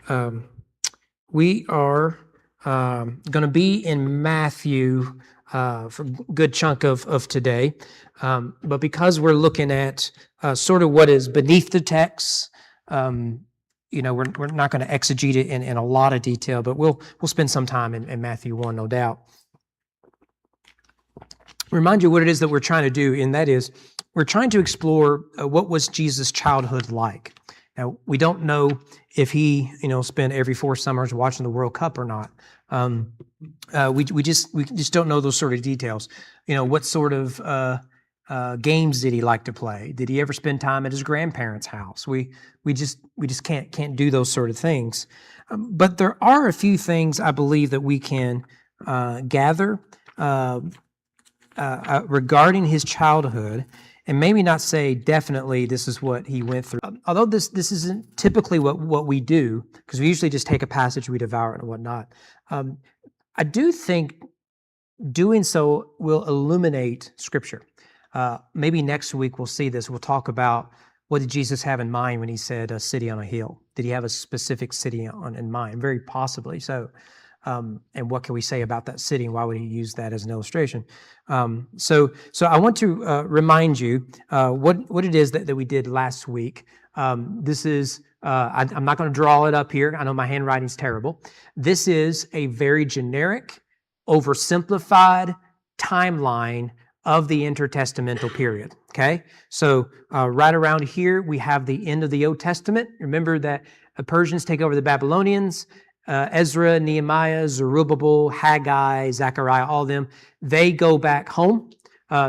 Um, we are going to be in Matthew for a good chunk of today. But because we're looking at sort of what is beneath the text, we're not going to exegete it in a lot of detail, but we'll spend some time in Matthew 1, no doubt. Remind you what it is that we're trying to do, and that is we're trying to explore what was Jesus' childhood like. Now, we don't know if he, spent every 4 summers watching the World Cup or not. We just don't know those sort of details. What sort of games did he like to play? Did he ever spend time at his grandparents' house? We just can't do those sort of things. But there are a few things I believe that we can gather regarding his childhood, and maybe not say definitely this is what he went through. Although this isn't typically what we do, because we usually just take a passage, we devour it and whatnot. I do think doing so will illuminate Scripture. Maybe next week we'll see this. We'll talk about what did Jesus have in mind when he said a city on a hill. Did he have a specific city in mind? Very possibly so. And what can we say about that city, and why would he use that as an illustration? So I want to remind you what it is that we did last week. This is, I'm not going to draw it up here. I know my handwriting's terrible. This is a very generic, oversimplified timeline of the intertestamental period, okay? So right around here, we have the end of the Old Testament. Remember that the Persians take over the Babylonians. Ezra, Nehemiah, Zerubbabel, Haggai, Zechariah, all of them, they go back home.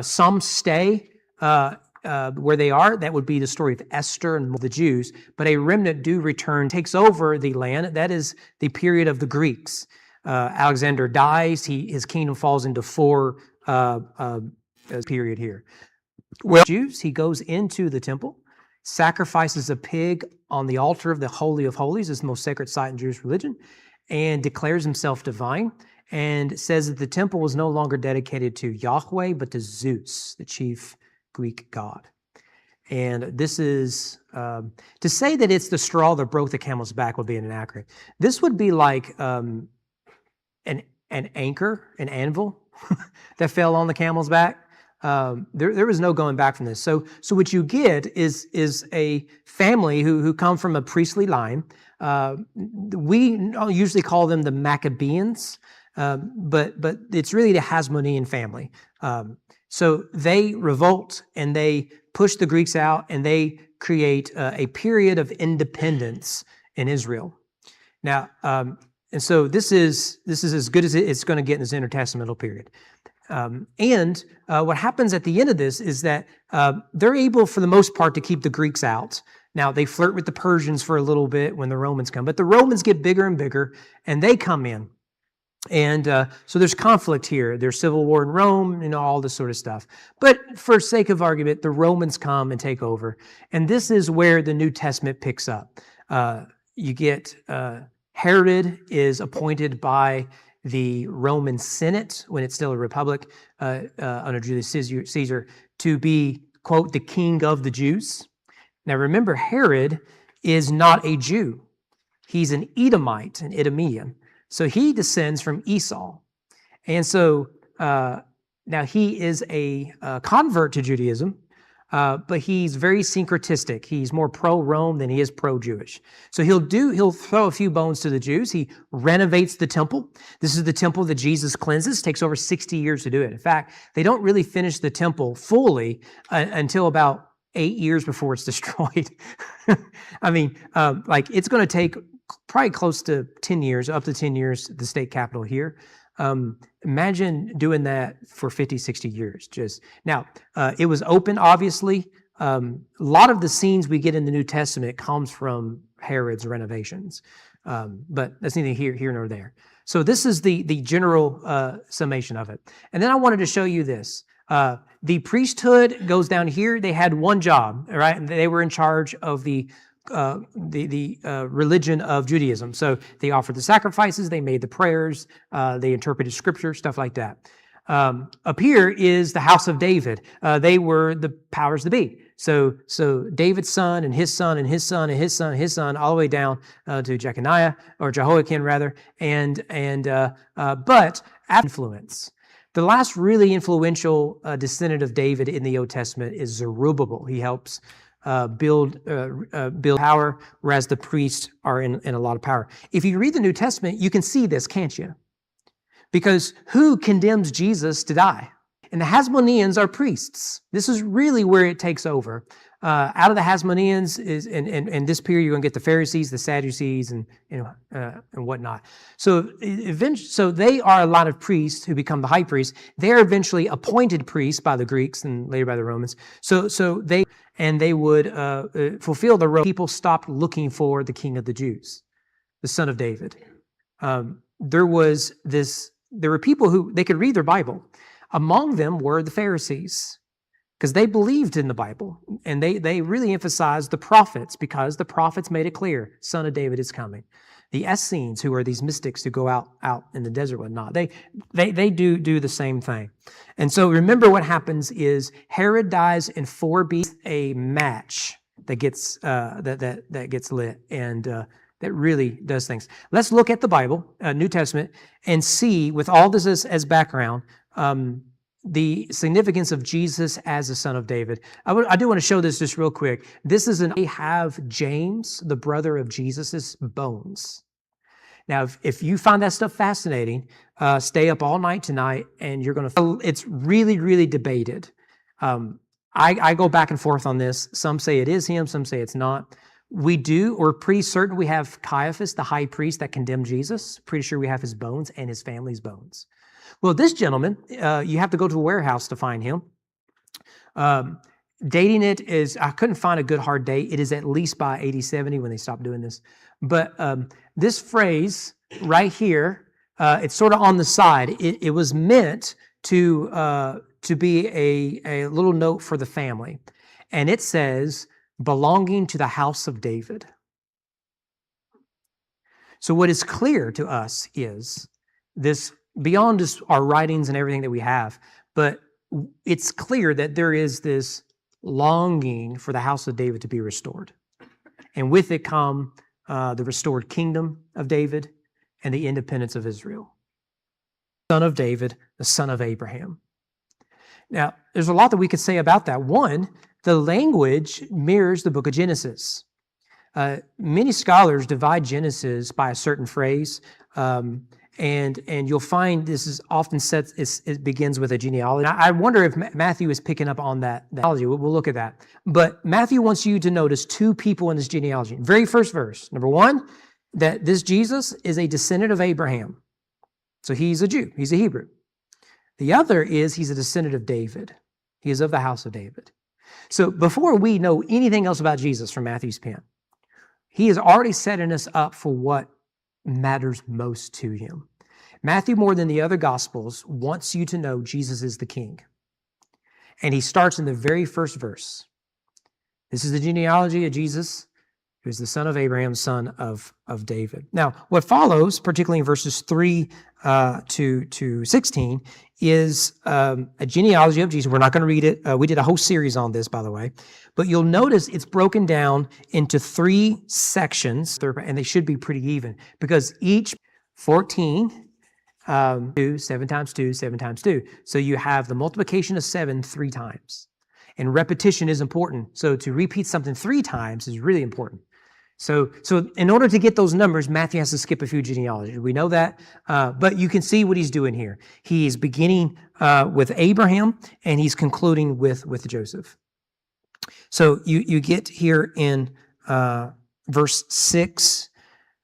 Some stay where they are. That would be the story of Esther and the Jews. But a remnant do return, takes over the land. That is the period of the Greeks. Alexander dies. His kingdom falls into 4 period here. Well, Jews, he goes into the temple, sacrifices a pig on the altar of the Holy of Holies, is the most sacred site in Jewish religion, and declares himself divine, and says that the temple was no longer dedicated to Yahweh, but to Zeus, the chief Greek god. And this is, to say that it's the straw that broke the camel's back would be inaccurate. This would be like an anchor, an anvil that fell on the camel's back. There was no going back from this. So what you get is a family who come from a priestly line. We usually call them the Maccabeans, but it's really the Hasmonean family. So they revolt and they push the Greeks out, and they create a period of independence in Israel. Now, and so this is as good as it's going to get in this intertestamental period. And what happens at the end of this is that they're able, for the most part, to keep the Greeks out. Now, they flirt with the Persians for a little bit when the Romans come, but the Romans get bigger and bigger, and they come in. And so there's conflict here. There's civil war in Rome, all this sort of stuff. But for sake of argument, the Romans come and take over. And this is where the New Testament picks up. You get Herod is appointed by the Roman Senate, when it's still a republic, under Julius Caesar, to be, quote, the king of the Jews. Now remember, Herod is not a Jew. He's an Edomite, an Idumean. So he descends from Esau. And so now he is a convert to Judaism, but he's very syncretistic. He's more pro-Rome than he is pro-Jewish. So he'll throw a few bones to the Jews. He renovates the temple. This is the temple that Jesus cleanses. It takes over 60 years to do it. In fact, they don't really finish the temple fully until about 8 years before it's destroyed. I mean, it's going to take probably close to 10 years, up to 10 years, at the state capitol here. Imagine doing that for 50, 60 years. Now, it was open, obviously. A lot of the scenes we get in the New Testament comes from Herod's renovations. But that's neither here nor there. So this is the general summation of it. And then I wanted to show you this. The priesthood goes down here. They had one job, right? And they were in charge of the religion of Judaism. So they offered the sacrifices, they made the prayers, they interpreted scripture, stuff like that. Up here is the house of David. They were the powers that be. So David's son and his son and his son and his son and his son, all the way down to Jeconiah or Jehoiakim rather, but influence. The last really influential descendant of David in the Old Testament is Zerubbabel. He helps build power, whereas the priests are in a lot of power. If you read the New Testament, you can see this, can't you? Because who condemns Jesus to die? And the Hasmoneans are priests. This is really where it takes over. Out of the Hasmoneans is, in this period, you're going to get the Pharisees, the Sadducees, and whatnot. So they are a lot of priests who become the high priests. They are eventually appointed priests by the Greeks and later by the Romans. So they would fulfill the role. People stopped looking for the King of the Jews, the Son of David. There were people who they could read their Bible. Among them were the Pharisees, because they believed in the Bible, and they really emphasized the prophets, because the prophets made it clear, Son of David is coming. The Essenes, who are these mystics who go out in the desert and whatnot, they do the same thing. And so remember what happens is Herod dies in 4 BC, a match that gets that gets lit, and that really does things. Let's look at the Bible, New Testament, and see, with all this as background, the significance of Jesus as the Son of David. I do want to show this just real quick. They have James, the brother of Jesus' bones. Now, if you find that stuff fascinating, stay up all night tonight, and you're going to. It's really, really debated. I go back and forth on this. Some say it is him. Some say it's not. We're pretty certain we have Caiaphas, the high priest that condemned Jesus. Pretty sure we have his bones and his family's bones. Well, this gentleman, you have to go to a warehouse to find him. Dating it is, I couldn't find a good hard date. It is at least by 80, 70 when they stopped doing this. But this phrase right here, it's sort of on the side. It was meant to be a little note for the family. And it says, belonging to the house of David. So what is clear to us is this, beyond just our writings and everything that we have, but it's clear that there is this longing for the house of David to be restored. And with it come the restored kingdom of David and the independence of Israel. Son of David, the son of Abraham. Now, there's a lot that we could say about that. One, the language mirrors the book of Genesis. Many scholars divide Genesis by a certain phrase, and you'll find this is often said, it begins with a genealogy. I wonder if Matthew is picking up on that genealogy. We'll look at that. But Matthew wants you to notice 2 people in his genealogy. Very first verse. Number 1, that this Jesus is a descendant of Abraham. So he's a Jew. He's a Hebrew. The other is he's a descendant of David. He is of the house of David. So before we know anything else about Jesus from Matthew's pen, he is already setting us up for what matters most to him. Matthew, more than the other Gospels, wants you to know Jesus is the King. And he starts in the very first verse. This is the genealogy of Jesus, who is the son of Abraham, son of David. Now, what follows, particularly in verses 3 to 16, is a genealogy of Jesus. We're not going to read it. We did a whole series on this, by the way. But you'll notice it's broken down into 3 sections, and they should be pretty even, because each 14, 2, 7 times 2, 7 times 2. So you have the multiplication of 7 3 times. And repetition is important. So to repeat something 3 times is really important. So in order to get those numbers, Matthew has to skip a few genealogies. We know that, but you can see what he's doing here. He's beginning with Abraham, and he's concluding with Joseph. So you get here in verse 6,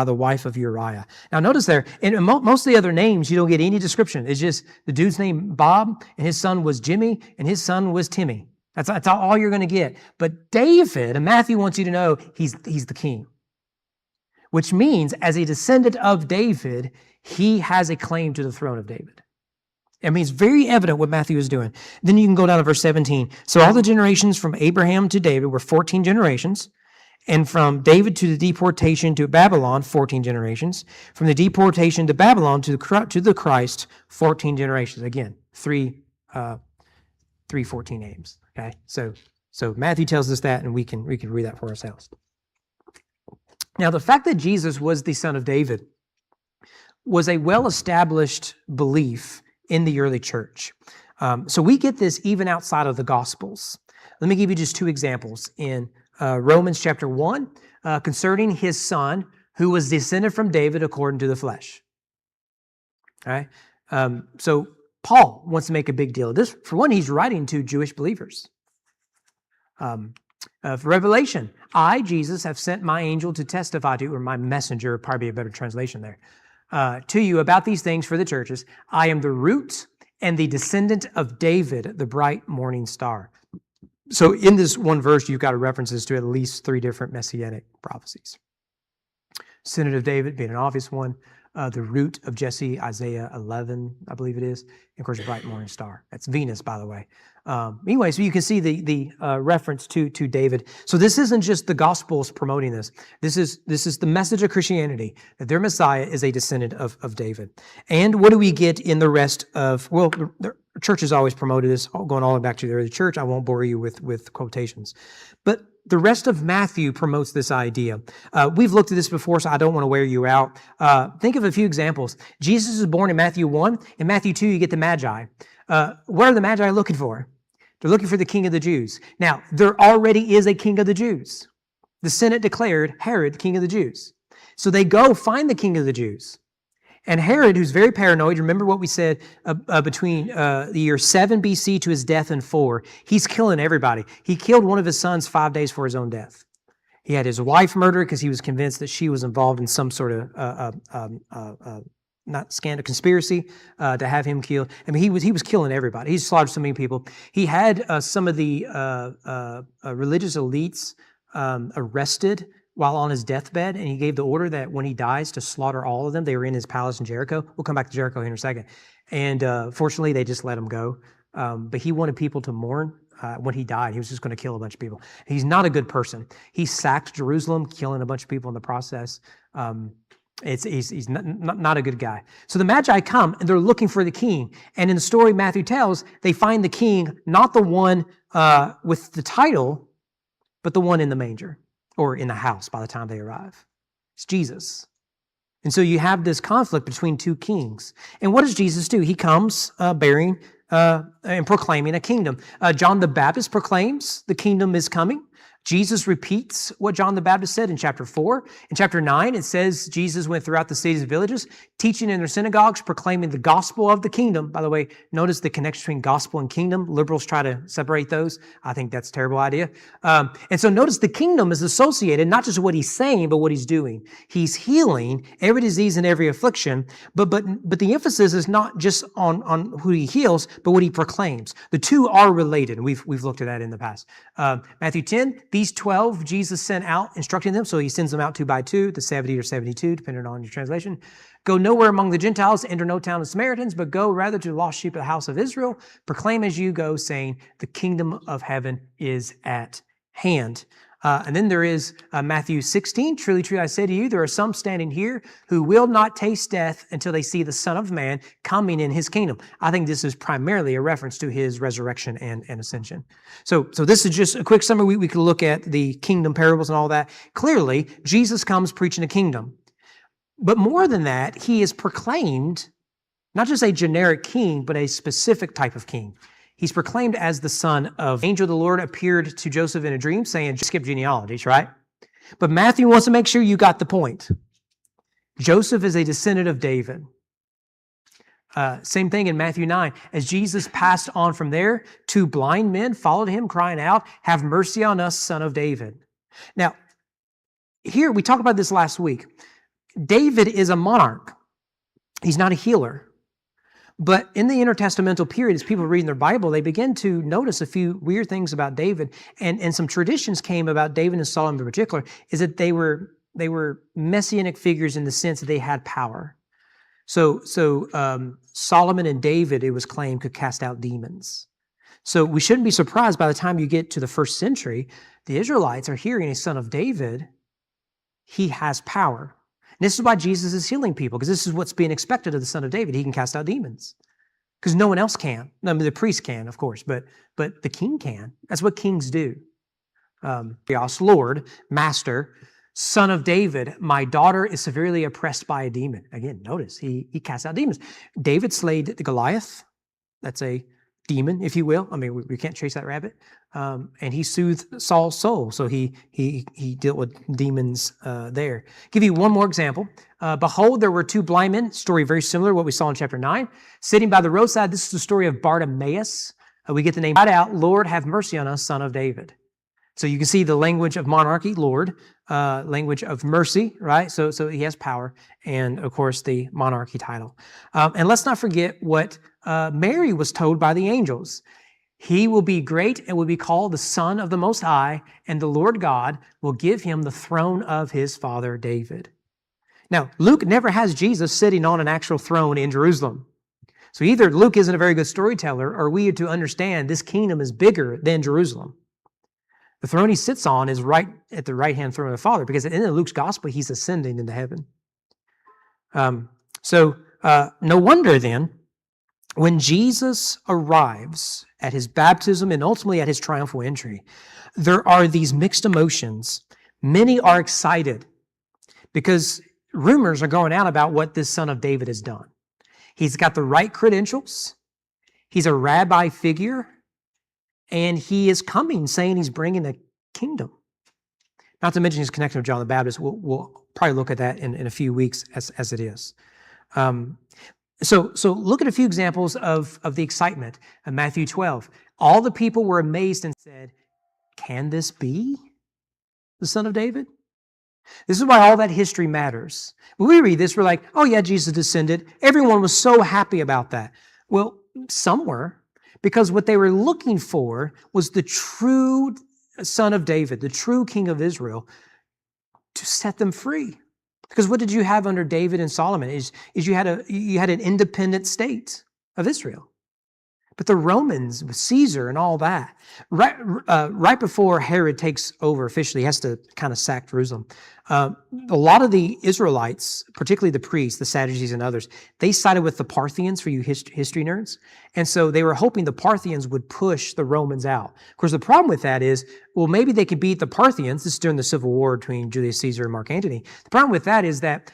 the wife of Uriah. Now notice there, in most of the other names, you don't get any description. It's just the dude's name Bob, and his son was Jimmy, and his son was Timmy. That's all you're going to get. But David, and Matthew wants you to know, he's the king. Which means, as a descendant of David, he has a claim to the throne of David. I mean, it's very evident what Matthew is doing. Then you can go down to verse 17. So all the generations from Abraham to David were 14 generations. And from David to the deportation to Babylon, 14 generations. From the deportation to Babylon to the Christ, 14 generations. Again, 14 names. Okay, so Matthew tells us that, and we can read that for ourselves. Now, the fact that Jesus was the son of David was a well-established belief in the early church. So we get this even outside of the Gospels. Let me give you just two examples in Romans chapter 1 concerning his son who was descended from David according to the flesh. All right? So Paul wants to make a big deal of this. For one, he's writing to Jewish believers. For Revelation, I, Jesus, have sent my angel to testify to, or my messenger, probably a better translation there, to you about these things for the churches. I am the root and the descendant of David, the bright morning star. So in this one verse, you've got references to at least 3 different messianic prophecies. Descendant of David being an obvious one. The root of Jesse, Isaiah 11, I believe it is. And of course, the bright morning star. That's Venus, by the way. Anyway, so you can see the reference to David. So this isn't just the Gospels promoting this. This is the message of Christianity, that their Messiah is a descendant of David. And what do we get in the rest of, well, the church has always promoted this, going all the way back to the early church. I won't bore you with quotations. But the rest of Matthew promotes this idea. We've looked at this before, so I don't want to wear you out. Think of a few examples. Jesus is born in Matthew 1. In Matthew 2, you get the Magi. What are the Magi looking for? They're looking for the king of the Jews. Now, there already is a king of the Jews. The Senate declared Herod king of the Jews. So they go find the king of the Jews. And Herod, who's very paranoid, remember what we said between the year 7 BC to his death in 4, he's killing everybody. He killed one of his sons 5 days before his own death. He had his wife murdered because he was convinced that she was involved in some sort of not scandal, conspiracy to have him killed. I mean, he was killing everybody. He slaughtered so many people. He had some of the religious elites arrested while on his deathbed, and he gave the order that when he dies to slaughter all of them. They were in his palace in Jericho. We'll come back to Jericho here in a second. And fortunately, they just let him go. But he wanted people to mourn when he died. He was just going to kill a bunch of people. He's not a good person. He sacked Jerusalem, killing a bunch of people in the process. He's not a good guy. So the Magi come, and they're looking for the king. And in the story Matthew tells, they find the king, not the one with the title, but the one in the manger, or in the house by the time they arrive. It's Jesus. And so you have this conflict between two kings. And what does Jesus do? He comes bearing and proclaiming a kingdom. John the Baptist proclaims the kingdom is coming. Jesus repeats what John the Baptist said in chapter 4. In chapter 9, it says Jesus went throughout the cities and villages, teaching in their synagogues, proclaiming the gospel of the kingdom. By the way, notice the connection between gospel and kingdom. Liberals try to separate those. I think that's a terrible idea. And so notice the kingdom is associated, not just what he's saying, but what he's doing. He's healing every disease and every affliction, but the emphasis is not just on who he heals, but what he proclaims. The two are related, and we've looked at that in the past. Matthew 10, these 12 Jesus sent out, instructing them, so he sends them out 2 by 2, the 70 or 72, depending on your translation. Go nowhere among the Gentiles, enter no town of Samaritans, but go rather to the lost sheep of the house of Israel. Proclaim as you go, saying, the kingdom of heaven is at hand. And then there is Matthew 16, truly, truly, I say to you, there are some standing here who will not taste death until they see the Son of Man coming in his kingdom. I think this is primarily a reference to his resurrection and ascension. So this is just a quick summary. We could look at the kingdom parables and all that. Clearly, Jesus comes preaching a kingdom. But more than that, he is proclaimed not just a generic king, but a specific type of king. He's proclaimed as the son of angel of the Lord appeared to Joseph in a dream saying, skip genealogies, right? But Matthew wants to make sure you got the point. Joseph is a descendant of David. Same thing in Matthew 9. As Jesus passed on from there, 2 blind men followed him crying out, have mercy on us, son of David. Now, here we talked about this last week. David is a monarch. He's not a healer. But in the intertestamental period, as people reading their Bible, they begin to notice a few weird things about David. And some traditions came about David and Solomon in particular, is that they were messianic figures in the sense that they had power. So Solomon and David, it was claimed, could cast out demons. So we shouldn't be surprised by the time you get to the first century, the Israelites are hearing a son of David. He has power. And this is why Jesus is healing people, because this is what's being expected of the son of David. He can cast out demons. Because no one else can. I mean, the priest can, of course, but the king can. That's what kings do. Theos, Lord, Master, Son of David, my daughter is severely oppressed by a demon. Again, notice, he casts out demons. David slayed Goliath. That's a demon, if you will. I mean, we can't chase that rabbit. And he soothed Saul's soul, so he dealt with demons there. Give you one more example. Behold, there were two blind men, story very similar to what we saw in chapter 9, sitting by the roadside. This is the story of Bartimaeus. We get the name right out, Lord, have mercy on us, Son of David. So you can see the language of monarchy, Lord, language of mercy, right? So he has power, and of course the monarchy title. And let's not forget what Mary was told by the angels. He will be great and will be called the Son of the Most High, and the Lord God will give him the throne of his father David. Now, Luke never has Jesus sitting on an actual throne in Jerusalem. So either Luke isn't a very good storyteller, or we are to understand this kingdom is bigger than Jerusalem. The throne he sits on is right at the right-hand throne of the Father, because at the end of Luke's gospel, he's ascending into heaven. No wonder then, when Jesus arrives at his baptism and ultimately at his triumphal entry, there are these mixed emotions. Many are excited because rumors are going out about what this son of David has done. He's got the right credentials. He's a rabbi figure. And he is coming, saying he's bringing a kingdom. Not to mention his connection with John the Baptist. We'll probably look at that in a few weeks as it is. So look at a few examples of the excitement. In Matthew 12, all the people were amazed and said, can this be the son of David? This is why all that history matters. When we read this, we're like, oh yeah, Jesus descended. Everyone was so happy about that. Well, some were. Because what they were looking for was the true son of David, the true king of Israel, to set them free. Because what did you have under David and Solomon? Is you had an independent state of Israel. But the Romans, with Caesar and all that, right before Herod takes over officially, he has to kind of sack Jerusalem. A lot of the Israelites, particularly the priests, the Sadducees and others, they sided with the Parthians, for you history nerds. And so they were hoping the Parthians would push the Romans out. Of course, the problem with that is, well, maybe they could beat the Parthians. This is during the civil war between Julius Caesar and Mark Antony. The problem with that is that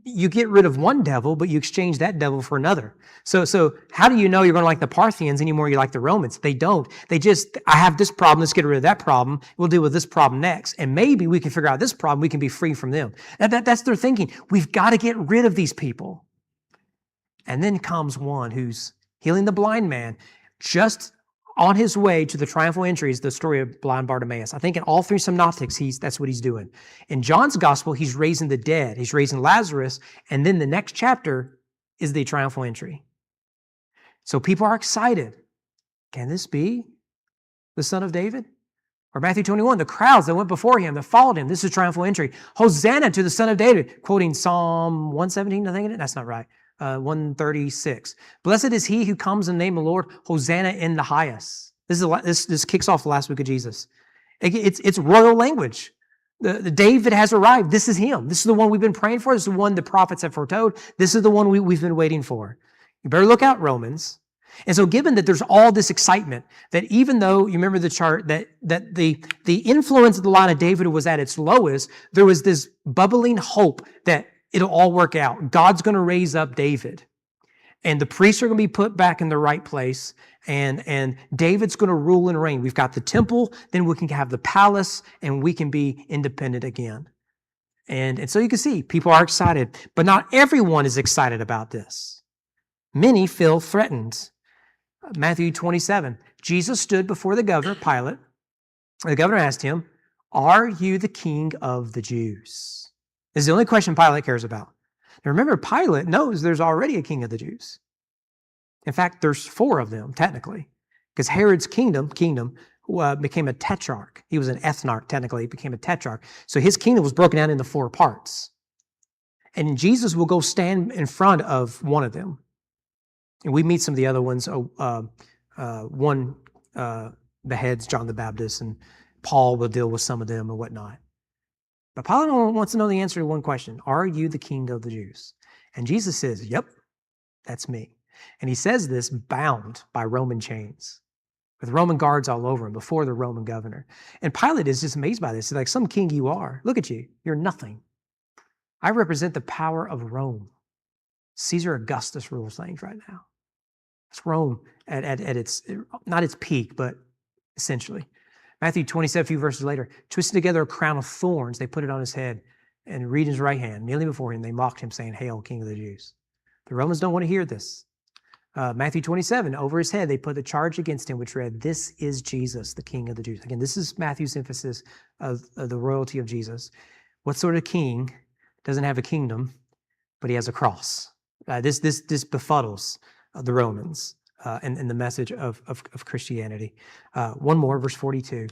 you get rid of one devil, but you exchange that devil for another. So how do you know you're going to like the Parthians anymore you like the Romans? They don't. They just, I have this problem, let's get rid of that problem. We'll deal with this problem next. And maybe we can figure out this problem, we can be free from them. That's their thinking. We've got to get rid of these people. And then comes one who's healing the blind man, just on his way to the triumphal entry is the story of blind Bartimaeus. I think in all three synoptics, that's what he's doing. In John's gospel, he's raising the dead. He's raising Lazarus. And then the next chapter is the triumphal entry. So people are excited. Can this be the son of David? Or Matthew 21, the crowds that went before him, that followed him. This is triumphal entry. Hosanna to the son of David. Quoting Psalm 117, I think. That's not right. 136. Blessed is he who comes in the name of the Lord. Hosanna in the highest. This kicks off the last week of Jesus. It's royal language. The David has arrived. This is him. This is the one we've been praying for. This is the one the prophets have foretold. This is the one we've been waiting for. You better look out, Romans. And so given that there's all this excitement, that even though, you remember the chart, that the influence of the line of David was at its lowest, there was this bubbling hope that it'll all work out. God's going to raise up David. And the priests are going to be put back in the right place. And David's going to rule and reign. We've got the temple, then we can have the palace, and we can be independent again. And so you can see, people are excited. But not everyone is excited about this. Many feel threatened. Matthew 27, Jesus stood before the governor, Pilate. The governor asked him, "Are you the king of the Jews?" This is the only question Pilate cares about. Now remember, Pilate knows there's already a king of the Jews. In fact, there's 4 of them, technically, because Herod's kingdom became a tetrarch. He was an ethnarch, technically. He became a tetrarch. So his kingdom was broken down into 4 parts. And Jesus will go stand in front of one of them. And we meet some of the other ones. One beheads John the Baptist, and Paul will deal with some of them and whatnot. But Pilate wants to know the answer to one question. Are you the king of the Jews? And Jesus says, yep, that's me. And he says this bound by Roman chains, with Roman guards all over him before the Roman governor. And Pilate is just amazed by this. He's like, some king you are. Look at you. You're nothing. I represent the power of Rome. Caesar Augustus rules things right now. It's Rome at its, not its peak, but essentially. Matthew 27, a few verses later, twisting together a crown of thorns, they put it on his head, and read his right hand. Kneeling before him, they mocked him, saying, Hail, King of the Jews. The Romans don't want to hear this. Matthew 27, over his head, they put the charge against him, which read, This is Jesus, the King of the Jews. Again, this is Matthew's emphasis of the royalty of Jesus. What sort of king doesn't have a kingdom, but he has a cross? This befuddles the Romans and the message of Christianity. One more, verse 42.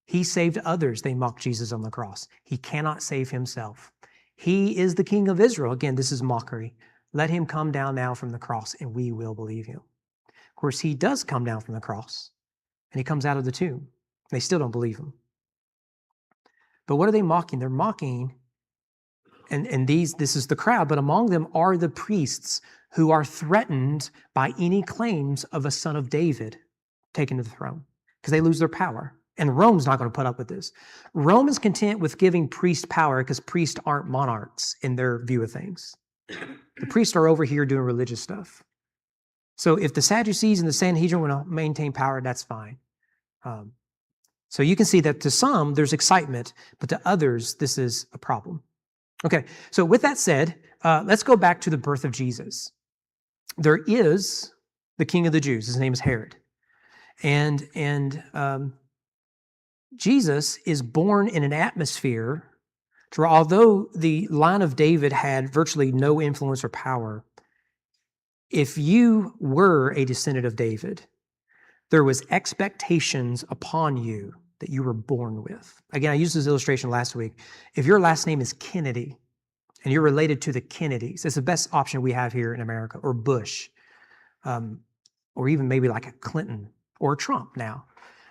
He saved others. They mocked Jesus on the cross. He cannot save himself. He is the King of Israel. Again, this is mockery. Let him come down now from the cross, and we will believe him. Of course, he does come down from the cross, and he comes out of the tomb. They still don't believe him. But what are they mocking? They're mocking, and this is the crowd, but among them are the priests who are threatened by any claims of a son of David taken to the throne, because they lose their power. And Rome's not going to put up with this. Rome is content with giving priests power because priests aren't monarchs in their view of things. The priests are over here doing religious stuff. So if the Sadducees and the Sanhedrin want to maintain power, that's fine. So you can see that to some, there's excitement, but to others, this is a problem. Okay, so with that said, let's go back to the birth of Jesus. There is the King of the Jews. His name is Herod. And Jesus is born in an atmosphere where, although the line of David had virtually no influence or power, if you were a descendant of David, there was expectations upon you that you were born with. Again, I used this illustration last week. If your last name is Kennedy and you're related to the Kennedys, it's the best option we have here in America, or Bush, or even maybe like a Clinton or Trump now.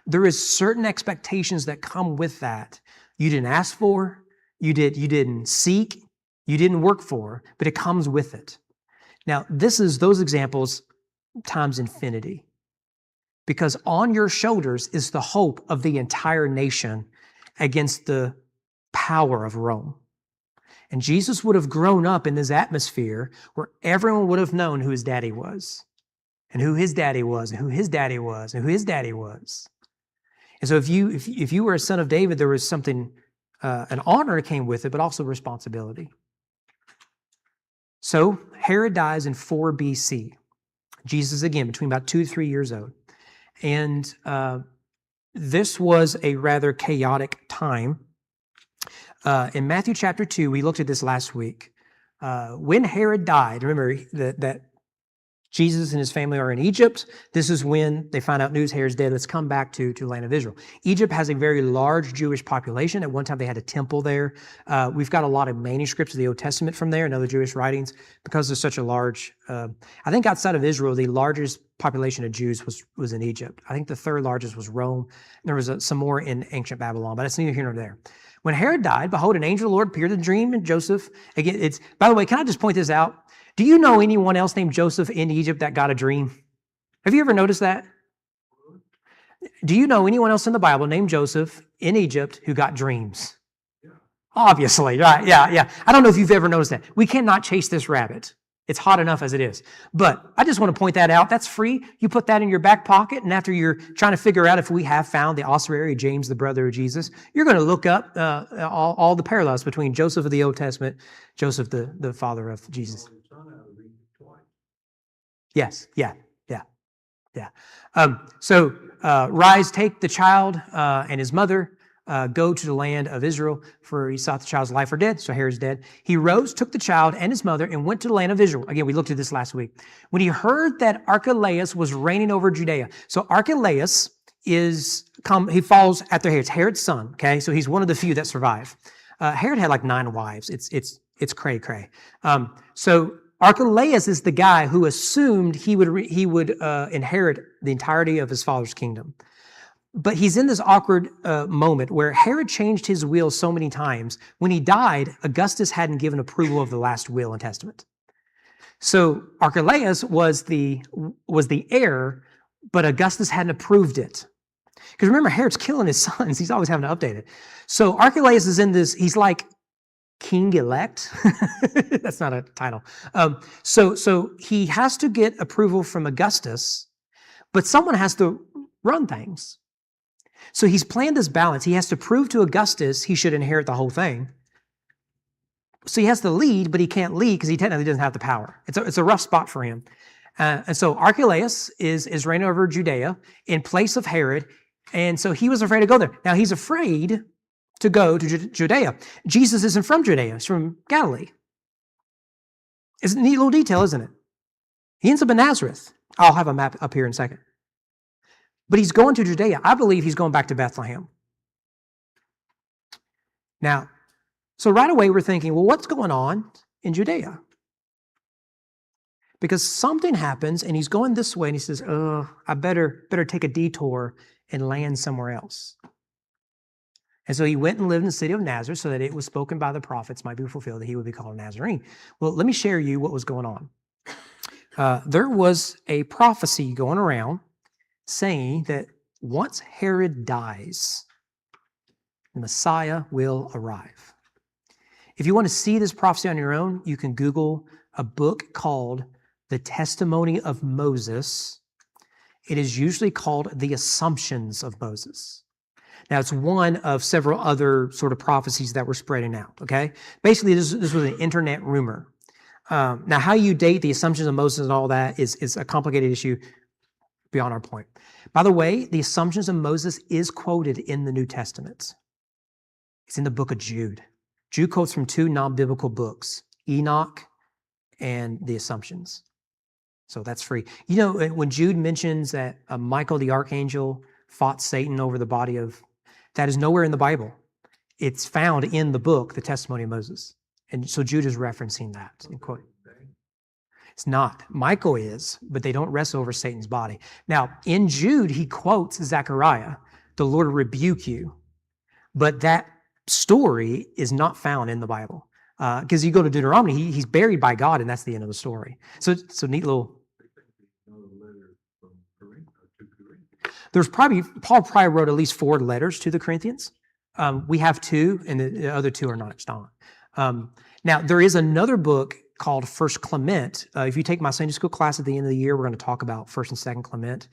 There is certain expectations that come with that. You didn't ask for, you didn't seek, you didn't work for, but it comes with it. Now, this is those examples times infinity. Because on your shoulders is the hope of the entire nation against the power of Rome. And Jesus would have grown up in this atmosphere where everyone would have known who his daddy was, and who his daddy was, and who his daddy was, and who his daddy was. And so if you were a son of David, there was something, an honor came with it, but also responsibility. So Herod dies in 4 BC. Jesus, again, between about 2 to 3 years old. And this was a rather chaotic time. In Matthew chapter 2, we looked at this last week. When Herod died, remember that Jesus and his family are in Egypt. This is when they find out news, Herod's dead. Let's come back to the land of Israel. Egypt has a very large Jewish population. At one time, they had a temple there. We've got a lot of manuscripts of the Old Testament from there and other Jewish writings because there's such a large, I think outside of Israel, the largest population of Jews was in Egypt. I think the third largest was Rome. There was some more in ancient Babylon, but it's neither here nor there. When Herod died, behold, an angel of the Lord appeared in a dream, and Joseph, again, by the way, can I just point this out? Do you know anyone else named Joseph in Egypt that got a dream? Have you ever noticed that? Do you know anyone else in the Bible named Joseph in Egypt who got dreams? Yeah. Obviously, right? Yeah. I don't know if you've ever noticed that. We cannot chase this rabbit. It's hot enough as it is. But I just want to point that out. That's free. You put that in your back pocket, and after you're trying to figure out if we have found the ossuary of James, the brother of Jesus, you're going to look up all the parallels between Joseph of the Old Testament, Joseph, the father of Jesus. Yes, yeah. So rise, take the child and his mother, go to the land of Israel, for he thought the child's life or dead, so Herod's dead. He rose, took the child and his mother, and went to the land of Israel. Again, we looked at this last week. When he heard that Archelaus was reigning over Judea. So Archelaus he falls after Herod. It's Herod's son, okay? So he's one of the few that survive. Herod had like 9 wives. It's cray-cray. So Archelaus is the guy who assumed he would inherit the entirety of his father's kingdom. But he's in this awkward moment where Herod changed his will so many times. When he died, Augustus hadn't given approval of the last will and testament. So Archelaus was the heir, but Augustus hadn't approved it. Because remember, Herod's killing his sons. He's always having to update it. So Archelaus is in this, he's like king-elect. That's not a title. So he has to get approval from Augustus, but someone has to run things. So he's planned this balance. He has to prove to Augustus he should inherit the whole thing. So he has to lead, but he can't lead because he technically doesn't have the power. It's a rough spot for him. And so Archelaus is reigning over Judea in place of Herod. And so he was afraid to go there. Now he's afraid to go to Judea. Jesus isn't from Judea. He's from Galilee. It's a neat little detail, isn't it? He ends up in Nazareth. I'll have a map up here in a second. But he's going to Judea. I believe he's going back to Bethlehem. Now, so right away we're thinking, well, what's going on in Judea? Because something happens and he's going this way and he says, oh, I better take a detour and land somewhere else. And so he went and lived in the city of Nazareth so that it was spoken by the prophets might be fulfilled that he would be called a Nazarene. Well, let me share you what was going on. There was a prophecy going around saying that once Herod dies, the Messiah will arrive. If you want to see this prophecy on your own, you can Google a book called The Testimony of Moses. It is usually called The Assumptions of Moses. Now, it's one of several other sort of prophecies that were spreading out, okay? Basically, this was an internet rumor. Now, how you date the assumptions of Moses and all that is a complicated issue beyond our point. By the way, the assumptions of Moses is quoted in the New Testament. It's in the book of Jude. Jude quotes from two non-biblical books, Enoch and the Assumptions. So that's free. You know, when Jude mentions that Michael the archangel fought Satan over the body of, that is nowhere in the Bible. It's found in the book, The Testimony of Moses. And so Jude is referencing that. In quote. It's not. Michael is, but they don't wrestle over Satan's body. Now, in Jude, he quotes Zechariah, the Lord will rebuke you. But that story is not found in the Bible. Because you go to Deuteronomy, he's buried by God, and that's the end of the story. So neat little... Paul probably wrote at least 4 letters to the Corinthians. We have 2, and the other 2 are not extant. Now, there is another book called First Clement. If you take my Sunday school class at the end of the year, we're going to talk about First and Second Clement.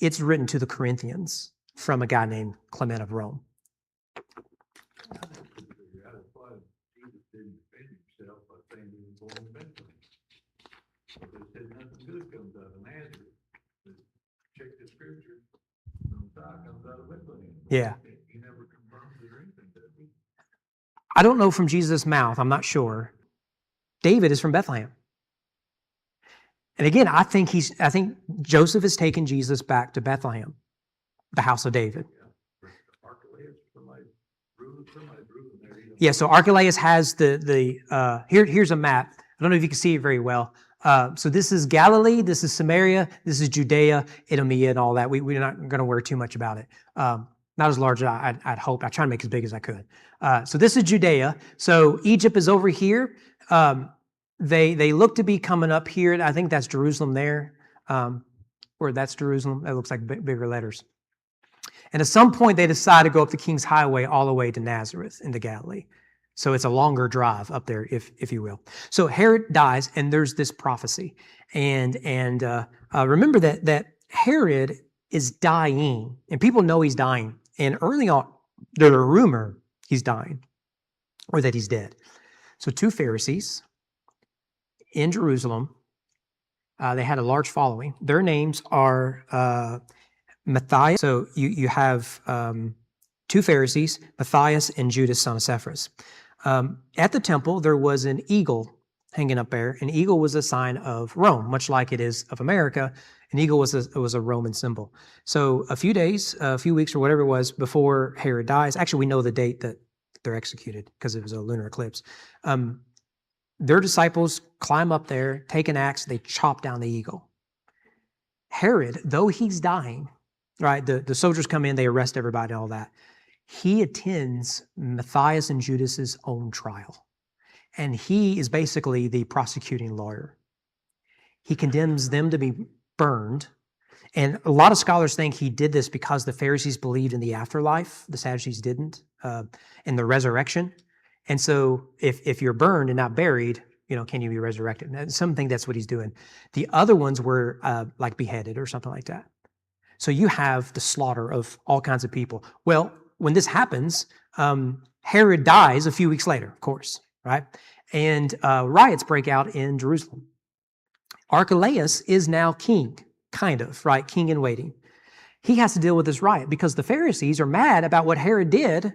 It's written to the Corinthians from a guy named Clement of Rome. Yeah. I don't know from Jesus' mouth. I'm not sure. David is from Bethlehem. And again, I think Joseph has taken Jesus back to Bethlehem, the house of David. Yeah, so Archelaus has here's a map. I don't know if you can see it very well. So this is Galilee, this is Samaria, this is Judea, Idumea, and all that. We're not going to worry too much about it. Not as large as I'd hoped. I try to make it as big as I could. So this is Judea. So Egypt is over here. They look to be coming up here. I think that's Jerusalem there. Or that's Jerusalem. It looks like bigger letters. And at some point, they decide to go up the King's Highway all the way to Nazareth into Galilee. So it's a longer drive up there, if you will. So Herod dies, and there's this prophecy. And remember that Herod is dying, and people know he's dying. And early on, there's a rumor he's dying or that he's dead. So 2 Pharisees in Jerusalem, they had a large following. Their names are Matthias. So you have 2 Pharisees, Matthias and Judas, son of Cephas. At the temple, there was an eagle hanging up there. An eagle was a sign of Rome, much like it is of America. An eagle was a Roman symbol. So a few weeks or whatever it was before Herod dies, actually we know the date that they're executed because it was a lunar eclipse. their disciples climb up there, take an axe, they chop down the eagle. Herod, though he's dying, right? The soldiers come in, they arrest everybody, all that. He attends Matthias and Judas's own trial. And he is basically the prosecuting lawyer. He condemns them to be burned. And a lot of scholars think he did this because the Pharisees believed in the afterlife, the Sadducees didn't, in the resurrection. And so if you're burned and not buried, can you be resurrected? And some think that's what he's doing. The other ones were like beheaded or something like that. So you have the slaughter of all kinds of people. Well, when this happens, Herod dies a few weeks later, of course, right? And riots break out in Jerusalem. Archelaus is now king, kind of, right? King in waiting. He has to deal with this riot because the Pharisees are mad about what Herod did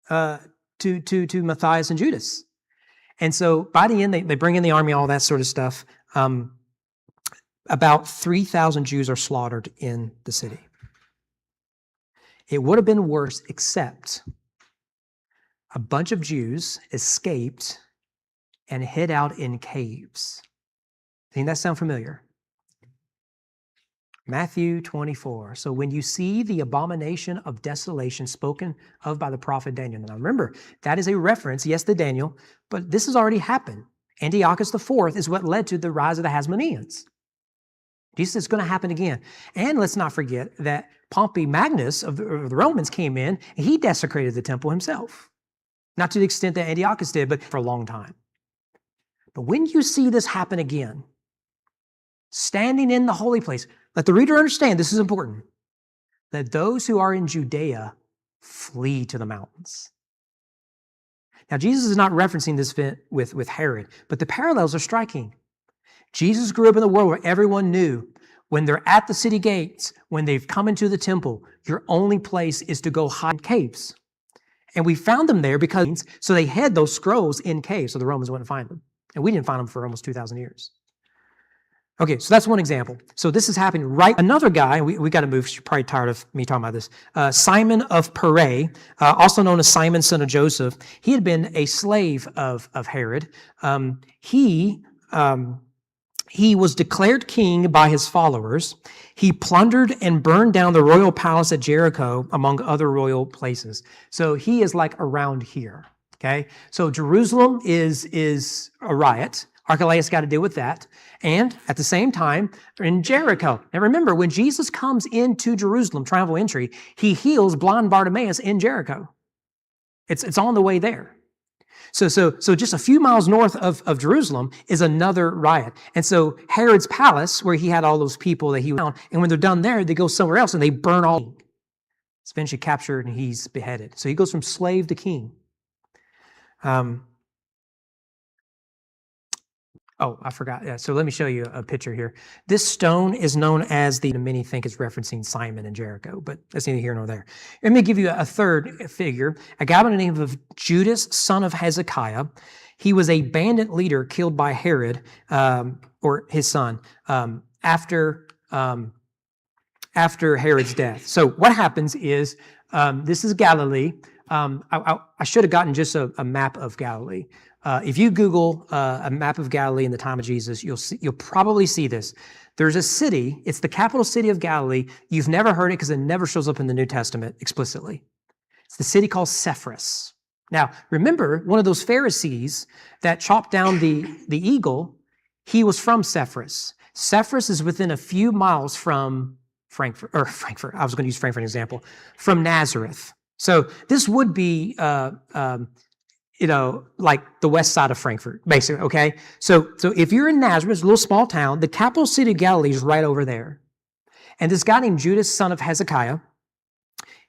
to Matthias and Judas. And so by the end, they bring in the army, all that sort of stuff. About 3,000 Jews are slaughtered in the city. It would have been worse, except a bunch of Jews escaped and hid out in caves. Doesn't that sound familiar? Matthew 24. So when you see the abomination of desolation spoken of by the prophet Daniel. Now remember, that is a reference, yes, to Daniel, but this has already happened. Antiochus IV is what led to the rise of the Hasmoneans. Jesus is going to happen again. And let's not forget that Pompey Magnus of the Romans came in and he desecrated the temple himself. Not to the extent that Antiochus did, but for a long time. But when you see this happen again, standing in the holy place, let the reader understand, this is important, that those who are in Judea flee to the mountains. Now, Jesus is not referencing this event with Herod, but the parallels are striking. Jesus grew up in the world where everyone knew when they're at the city gates, when they've come into the temple, your only place is to go hide in caves. And we found them there because, so they hid those scrolls in caves so the Romans wouldn't find them. And we didn't find them for almost 2,000 years. Okay, so that's one example. So this is happening right. Another guy, we got to move, you're probably tired of me talking about this. Simon of Pere, also known as Simon, son of Joseph. He had been a slave of Herod. He was declared king by his followers. He plundered and burned down the royal palace at Jericho, among other royal places. So he is like around here, okay? So Jerusalem is a riot. Archelaus got to deal with that. And at the same time, in Jericho. Now remember, when Jesus comes into Jerusalem, triumphal entry, he heals blind Bartimaeus in Jericho. It's on the way there. So just a few miles north of Jerusalem is another riot. And so Herod's palace, where he had all those people that he found, and when they're done there, they go somewhere else and they burn all. It's eventually captured and he's beheaded. So he goes from slave to king. Oh, I forgot. Yeah, so let me show you a picture here. This stone is known as many think it's referencing Simon and Jericho, but that's neither here nor there. Let me give you a third figure, a guy by the name of Judas, son of Hezekiah. He was a bandit leader killed by Herod, or his son, after Herod's death. So what happens is, this is Galilee. I should have gotten just a map of Galilee. If you Google a map of Galilee in the time of Jesus, you'll probably see this. There's a city, it's the capital city of Galilee. You've never heard it because it never shows up in the New Testament explicitly. It's the city called Sepphoris. Now, remember, one of those Pharisees that chopped down the eagle, he was from Sepphoris. Sepphoris is within a few miles from Frankfurt. I was going to use Frankfurt as an example, from Nazareth. So this would be, like the west side of Frankfurt, basically, okay? So if you're in Nazareth, it's a little small town, the capital city of Galilee is right over there. And this guy named Judas, son of Hezekiah,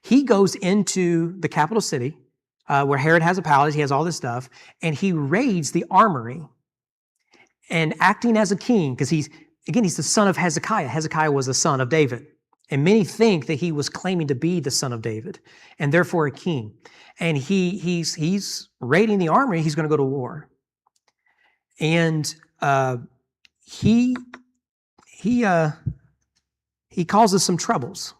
he goes into the capital city, where Herod has a palace, he has all this stuff, and he raids the armory. And acting as a king, because he's the son of Hezekiah. Hezekiah was the son of David. And many think that he was claiming to be the son of David, and therefore a king. And he's raiding the armory. He's going to go to war. And he causes some troubles.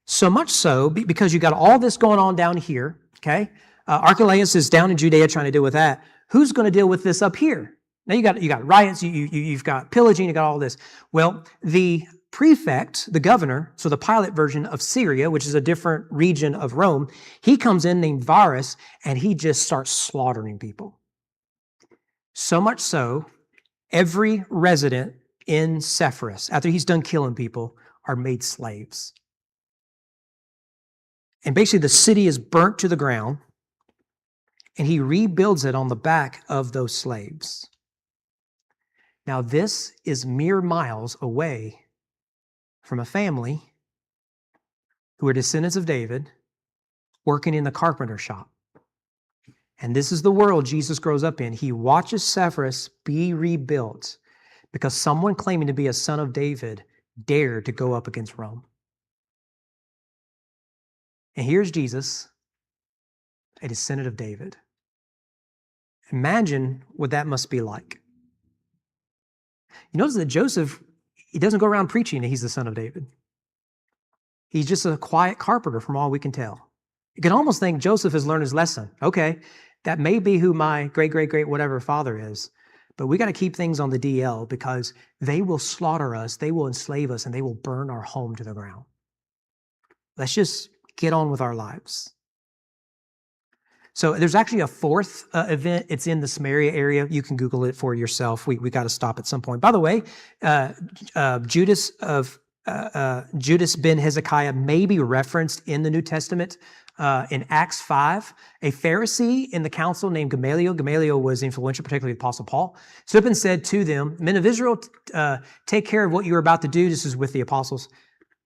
So much so because you got all this going on down here. Okay, Archelaus is down in Judea trying to deal with that. Who's going to deal with this up here? Now you got riots, you've got pillaging, you got all this. Well, the prefect, the governor, so the Pilate version of Syria, which is a different region of Rome, he comes in named Varus, and he just starts slaughtering people. So much so, every resident in Sepphoris, after he's done killing people, are made slaves. And basically the city is burnt to the ground, and he rebuilds it on the back of those slaves. Now, this is mere miles away from a family who are descendants of David working in the carpenter shop. And this is the world Jesus grows up in. He watches Sepphoris be rebuilt because someone claiming to be a son of David dared to go up against Rome. And here's Jesus, a descendant of David. Imagine what that must be like. You notice that Joseph, he doesn't go around preaching that he's the son of David. He's just a quiet carpenter from all we can tell. You can almost think Joseph has learned his lesson. Okay, that may be who my great whatever father is, but we got to keep things on the DL because they will slaughter us, they will enslave us, and they will burn our home to the ground. Let's just get on with our lives. So there's actually a fourth event. It's in the Samaria area. You can Google it for yourself. We got to stop at some point. By the way, Judas ben Hezekiah may be referenced in the New Testament in Acts 5. A Pharisee in the council named Gamaliel. Gamaliel was influential, particularly the Apostle Paul. Stood up and said to them, "Men of Israel, take care of what you are about to do." This is with the apostles.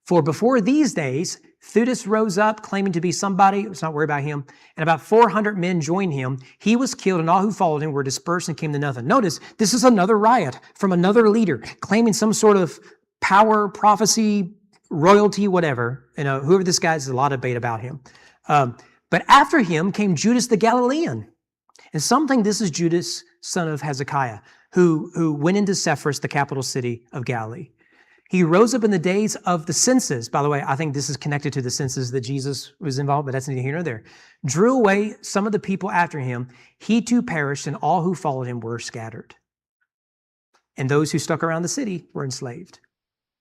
"For before these days, Theudas rose up, claiming to be somebody. Let's not worry about him. And about 400 men joined him. He was killed, and all who followed him were dispersed and came to nothing." Notice, this is another riot from another leader, claiming some sort of power, prophecy, royalty, whatever. You know, whoever this guy is, there's a lot of debate about him. But after him came Judas the Galilean. And some think this is Judas, son of Hezekiah, who went into Sepphoris, the capital city of Galilee. He rose up in the days of the census. By the way, I think this is connected to the census that Jesus was involved, but that's neither here nor there. Drew away some of the people after him. He too perished, and all who followed him were scattered. And those who stuck around the city were enslaved.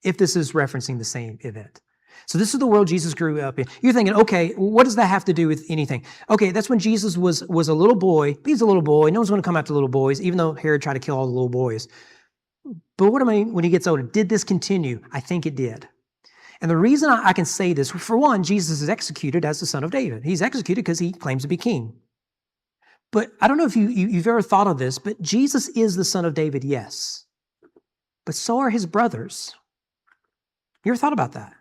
If this is referencing the same event. So this is the world Jesus grew up in. You're thinking, okay, what does that have to do with anything? Okay, that's when Jesus was a little boy. He's a little boy. No one's going to come after little boys, even though Herod tried to kill all the little boys. But what I mean when he gets older, did this continue? I think it did. And the reason I can say this, for one, Jesus is executed as the son of David. He's executed because he claims to be king. But I don't know if you've ever thought of this, but Jesus is the son of David, yes. But so are his brothers. You ever thought about that?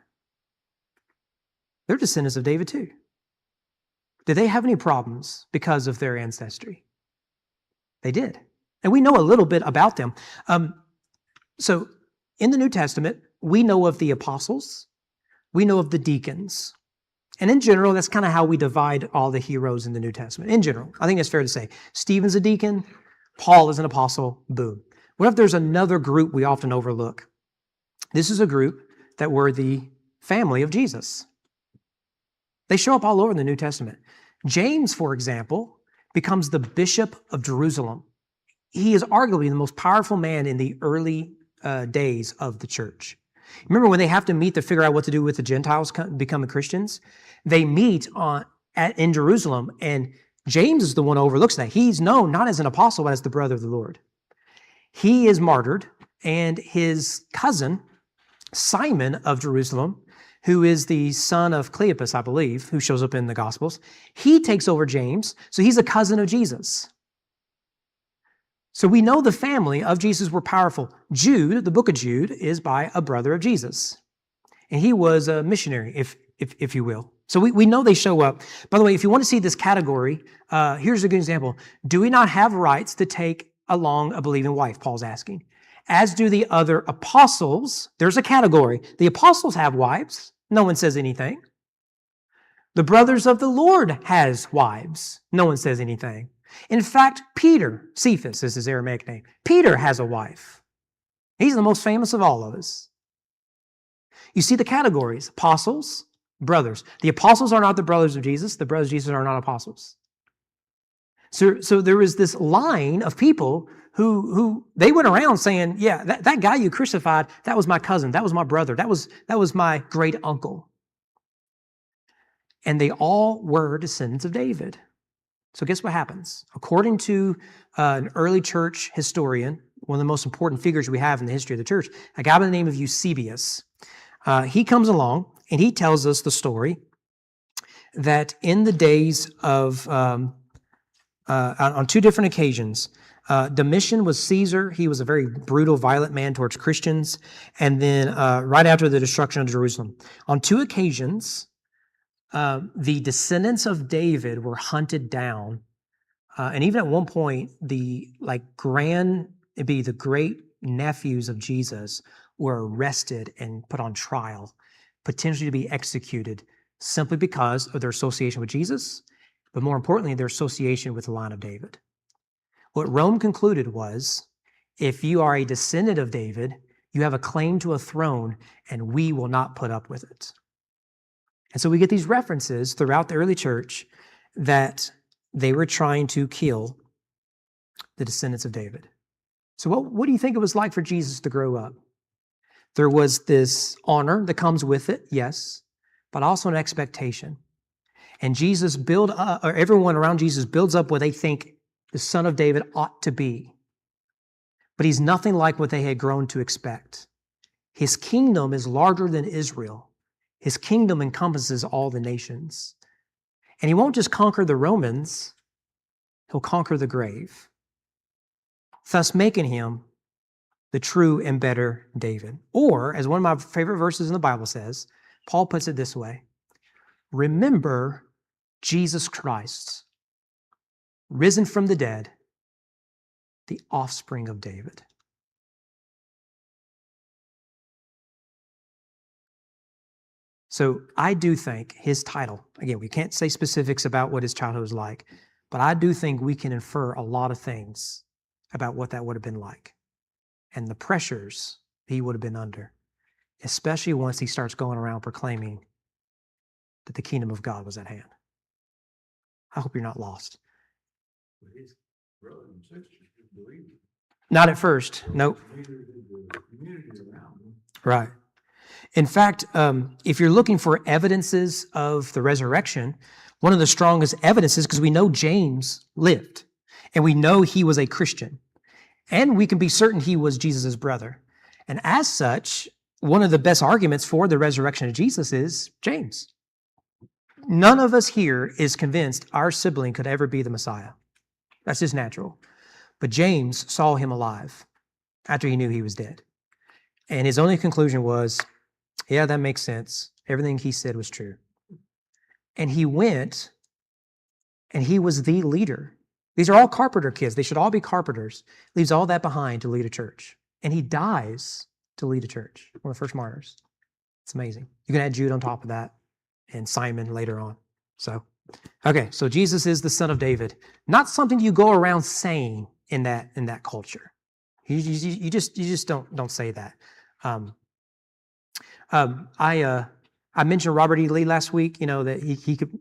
They're descendants of David too. Did they have any problems because of their ancestry? They did. And we know a little bit about them. So in the New Testament, we know of the apostles. We know of the deacons. And in general, that's kind of how we divide all the heroes in the New Testament. In general, I think that's fair to say. Stephen's a deacon. Paul is an apostle. Boom. What if there's another group we often overlook? This is a group that were the family of Jesus. They show up all over in the New Testament. James, for example, becomes the bishop of Jerusalem. He is arguably the most powerful man in the early days of the church. Remember when they have to meet to figure out what to do with the Gentiles becoming Christians? They meet in Jerusalem, and James is the one who overlooks that. He's known not as an apostle, but as the brother of the Lord. He is martyred, and his cousin, Simon of Jerusalem, who is the son of Cleopas, I believe, who shows up in the Gospels, he takes over James, so he's a cousin of Jesus. So we know the family of Jesus were powerful. Jude, the book of Jude, is by a brother of Jesus. And he was a missionary, if you will. So we know they show up. By the way, if you want to see this category, here's a good example. Do we not have rights to take along a believing wife? Paul's asking. As do the other apostles. There's a category. The apostles have wives. No one says anything. The brothers of the Lord has wives. No one says anything. In fact, Peter, Cephas is his Aramaic name. Peter has a wife. He's the most famous of all of us. You see the categories. Apostles, brothers. The apostles are not the brothers of Jesus. The brothers of Jesus are not apostles. So there was this line of people who they went around saying, yeah, that guy you crucified, that was my cousin, that was my brother, that was my great uncle. And they all were descendants of David. So guess what happens? According to an early church historian, one of the most important figures we have in the history of the church, a guy by the name of Eusebius, he comes along and he tells us the story that in the days of, on two different occasions, Domitian was Caesar. He was a very brutal, violent man towards Christians. And then right after the destruction of Jerusalem, on two occasions, the descendants of David were hunted down. And even at one point, the great nephews of Jesus were arrested and put on trial, potentially to be executed simply because of their association with Jesus, but more importantly, their association with the line of David. What Rome concluded was, if you are a descendant of David, you have a claim to a throne, and we will not put up with it. And so we get these references throughout the early church that they were trying to kill the descendants of David. So what do you think it was like for Jesus to grow up? There was this honor that comes with it, yes, but also an expectation. And Jesus everyone around Jesus builds up what they think the Son of David ought to be. But he's nothing like what they had grown to expect. His kingdom is larger than Israel. His kingdom encompasses all the nations. And he won't just conquer the Romans, he'll conquer the grave, thus making him the true and better David. Or, as one of my favorite verses in the Bible says, Paul puts it this way: remember Jesus Christ, risen from the dead, the offspring of David. So I do think his title, again, we can't say specifics about what his childhood was like, but I do think we can infer a lot of things about what that would have been like and the pressures he would have been under, especially once he starts going around proclaiming that the kingdom of God was at hand. I hope you're not lost. His brothers and sisters didn't believe it. Not at first, nope. Neither did the community around them. Right. In fact, if you're looking for evidences of the resurrection, one of the strongest evidences, because we know James lived, and we know he was a Christian, and we can be certain he was Jesus' brother. And as such, one of the best arguments for the resurrection of Jesus is James. None of us here is convinced our sibling could ever be the Messiah. That's just natural. But James saw him alive after he knew he was dead. And his only conclusion was, yeah, that makes sense. Everything he said was true. And he went, and he was the leader. These are all carpenter kids. They should all be carpenters. Leaves all that behind to lead a church. And he dies to lead a church. One of the first martyrs. It's amazing. You can add Jude on top of that and Simon later on. So Jesus is the Son of David. Not something you go around saying in that culture. You just don't say that. I mentioned Robert E. Lee last week, that he could,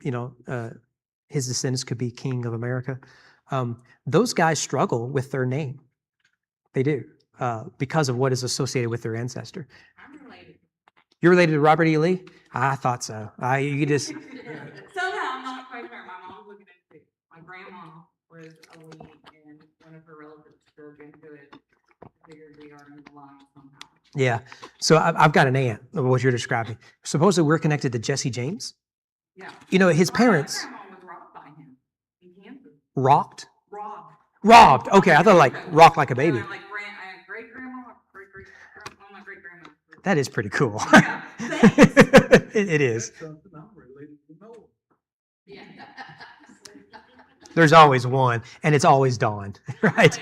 his descendants could be king of America. Those guys struggle with their name. They do, because of what is associated with their ancestor. I'm related. You're related to Robert E. Lee? I thought so. You just... Somehow I'm not quite sure. My mom's looking into it. My grandma was a Lee, and one of her relatives broke into it. Figured we are in the line somehow. Yeah. So I've got an aunt of what you're describing. Supposedly we're connected to Jesse James. Yeah. His parents... My grandma was robbed by him in Kansas. Rocked? Robbed. Robbed. Okay, I thought like rocked like a baby. Like great-grandma, my great-grandma. That is pretty cool. Yeah, thanks. It is. That's something I'm related to Noah. Yeah. There's always one, and it's always Dawn. Right.